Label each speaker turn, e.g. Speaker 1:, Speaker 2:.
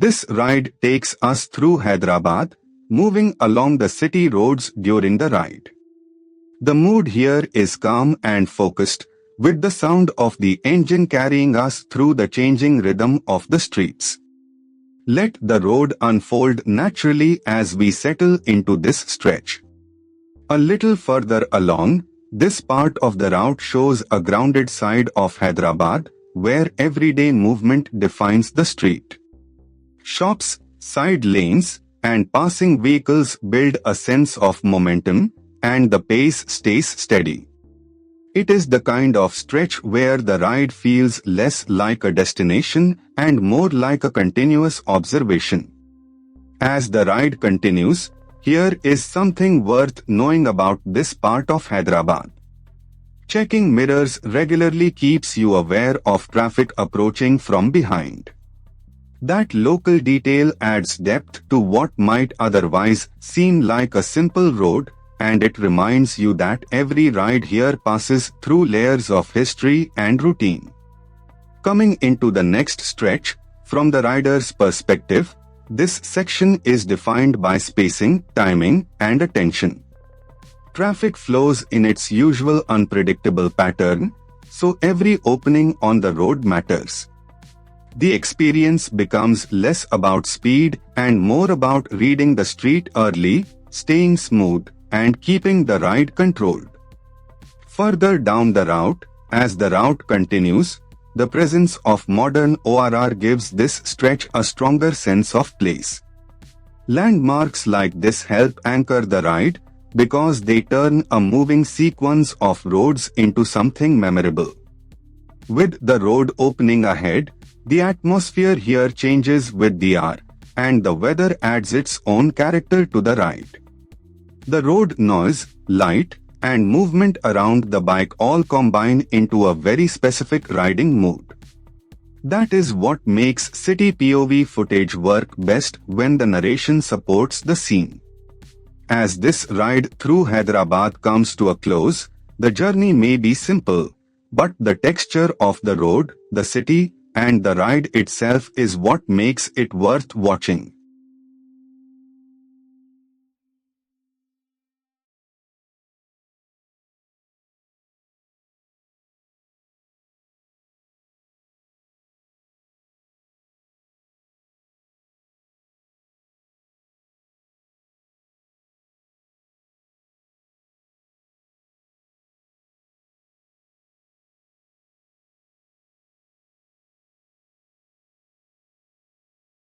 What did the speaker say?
Speaker 1: This ride takes us through Hyderabad, moving along the city roads during the ride. The mood here is calm and focused, with the sound of the engine carrying us through the changing rhythm of the streets. Let the road unfold naturally as we settle into this stretch. A little further along, this part of the route shows a grounded side of Hyderabad, where everyday movement defines the street. Shops, side lanes, and passing vehicles build a sense of momentum, and the pace stays steady. It is the kind of stretch where the ride feels less like a destination and more like a continuous observation. As the ride continues, here is something worth knowing about this part of Hyderabad. Checking mirrors regularly keeps you aware of traffic approaching from behind. That local detail adds depth to what might otherwise seem like a simple road, and it reminds you that every ride here passes through layers of history and routine. Coming into the next stretch, from the rider's perspective, this section is defined by spacing, timing, and attention. Traffic flows in its usual unpredictable pattern, so every opening on the road matters. The experience becomes less about speed and more about reading the street early, staying smooth, and keeping the ride controlled. Further down the route, as the route continues, the presence of modern ORR gives this stretch a stronger sense of place. Landmarks like this help anchor the ride because they turn a moving sequence of roads into something memorable. With the road opening ahead, the atmosphere here changes with the hour, and the weather adds its own character to the ride. The road noise, light, and movement around the bike all combine into a very specific riding mood. That is what makes city POV footage work best when the narration supports the scene. As this ride through Hyderabad comes to a close, the journey may be simple, but the texture of the road, the city, and the ride itself is what makes it worth watching.